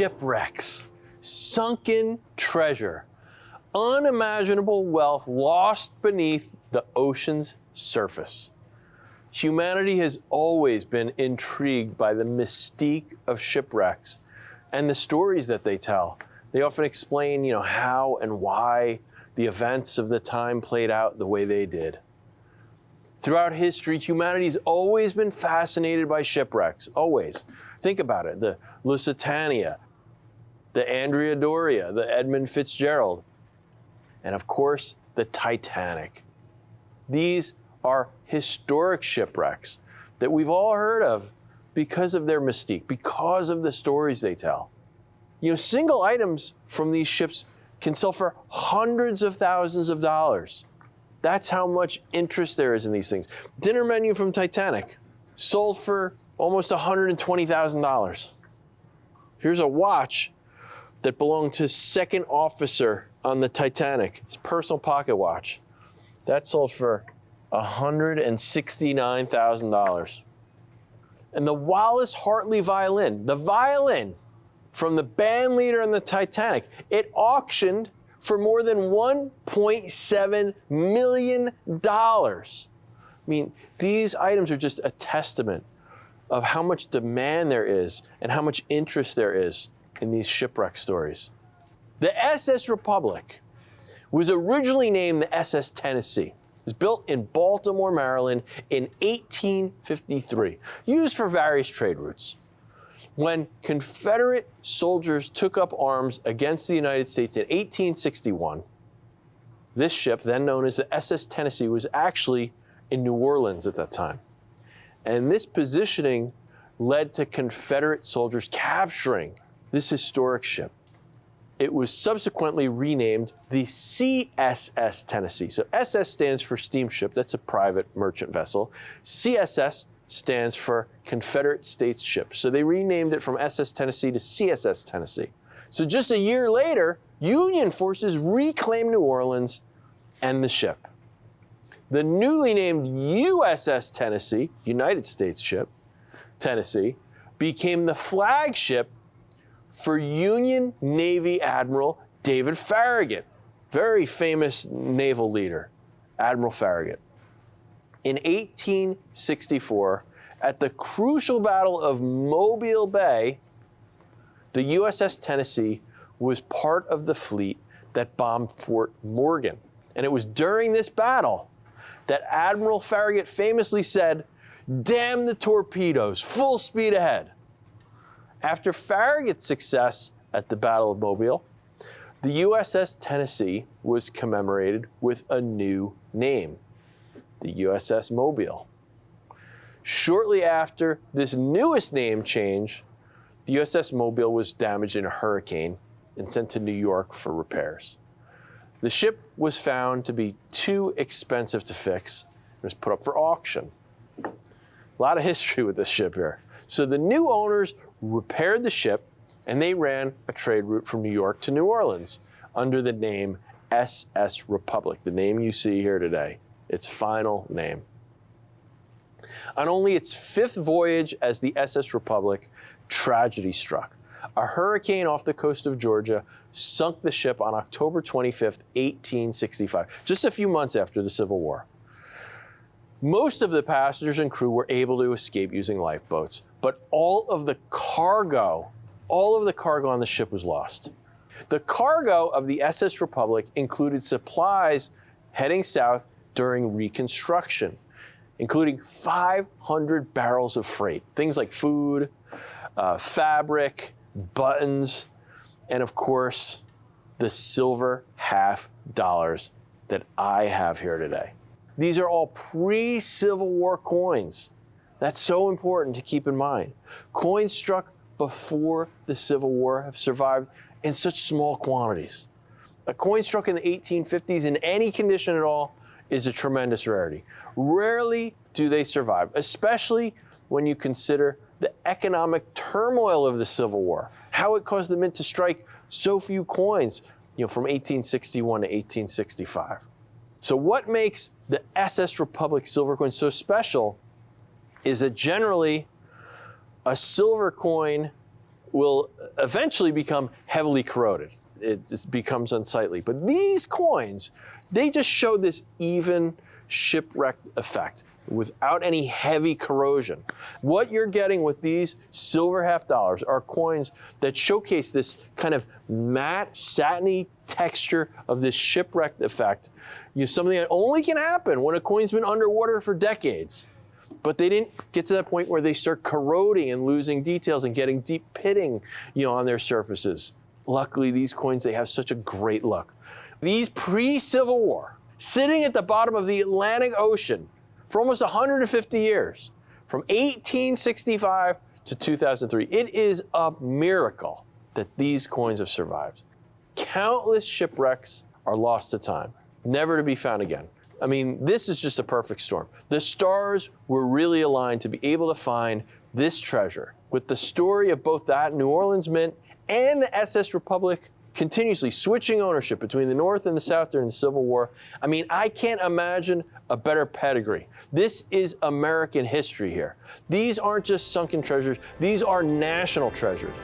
Shipwrecks, sunken treasure, unimaginable wealth lost beneath the ocean's surface. Humanity has always been intrigued by the mystique of shipwrecks and the stories that they tell. They often explain, how and why the events of the time played out the way they did. Throughout history, humanity's always been fascinated by shipwrecks, always. Think about it, the Lusitania, the Andrea Doria, the Edmund Fitzgerald, and of course, the Titanic. These are historic shipwrecks that we've all heard of because of their mystique, because of the stories they tell. Single items from these ships can sell for hundreds of thousands of dollars. That's how much interest there is in these things. Dinner menu from Titanic sold for almost $120,000. Here's a watch that belonged to second officer on the Titanic, his personal pocket watch. That sold for $169,000. And the Wallace Hartley violin, the violin from the band leader on the Titanic, it auctioned for more than $1.7 million. These items are just a testament of how much demand there is and how much interest there is in these shipwreck stories. The SS Republic was originally named the SS Tennessee. It was built in Baltimore, Maryland in 1853, used for various trade routes. When Confederate soldiers took up arms against the United States in 1861, this ship, then known as the SS Tennessee, was actually in New Orleans at that time. And this positioning led to Confederate soldiers capturing this historic ship. It was subsequently renamed the CSS Tennessee. So SS stands for steamship, that's a private merchant vessel. CSS stands for Confederate States ship. So they renamed it from SS Tennessee to CSS Tennessee. So just a year later, Union forces reclaimed New Orleans and the ship. The newly named USS Tennessee, United States ship, Tennessee, became the flagship for Union Navy Admiral David Farragut, very famous naval leader, Admiral Farragut. In 1864, at the crucial Battle of Mobile Bay, the USS Tennessee was part of the fleet that bombed Fort Morgan. And it was during this battle that Admiral Farragut famously said, "Damn the torpedoes, full speed ahead." After Farragut's success at the Battle of Mobile, the USS Tennessee was commemorated with a new name, the USS Mobile. Shortly after this newest name change, the USS Mobile was damaged in a hurricane and sent to New York for repairs. The ship was found to be too expensive to fix and was put up for auction. A lot of history with this ship here. So the new owners repaired the ship and they ran a trade route from New York to New Orleans under the name SS Republic, the name you see here today, its final name. On only its fifth voyage as the SS Republic, tragedy struck. A hurricane off the coast of Georgia sunk the ship on October 25th, 1865, just a few months after the Civil War. Most of the passengers and crew were able to escape using lifeboats, but all of the cargo on the ship was lost. The cargo of the SS Republic included supplies heading south during Reconstruction, including 500 barrels of freight, things like food, fabric, buttons, and of course, the silver $50 that I have here today. These are all pre-Civil War coins. That's so important to keep in mind. Coins struck before the Civil War have survived in such small quantities. A coin struck in the 1850s in any condition at all is a tremendous rarity. Rarely do they survive, especially when you consider the economic turmoil of the Civil War, how it caused the Mint to strike so few coins, from 1861 to 1865. So what makes the SS Republic silver coin so special is that generally a silver coin will eventually become heavily corroded. It just becomes unsightly. But these coins, they just show this even shipwrecked effect without any heavy corrosion. What you're getting with these silver half dollars are coins that showcase this kind of matte, satiny texture of this shipwrecked effect. Something that only can happen when a coin's been underwater for decades. But they didn't get to that point where they start corroding and losing details and getting deep pitting, on their surfaces. Luckily, these coins, they have such a great look. These pre-Civil War, sitting at the bottom of the Atlantic Ocean for almost 150 years, from 1865 to 2003. It is a miracle that these coins have survived. Countless shipwrecks are lost to time, never to be found again. I mean, this is just a perfect storm. The stars were really aligned to be able to find this treasure. With the story of both that New Orleans Mint and the SS Republic continuously switching ownership between the North and the South during the Civil War, I mean, I can't imagine a better pedigree. This is American history here. These aren't just sunken treasures, these are national treasures.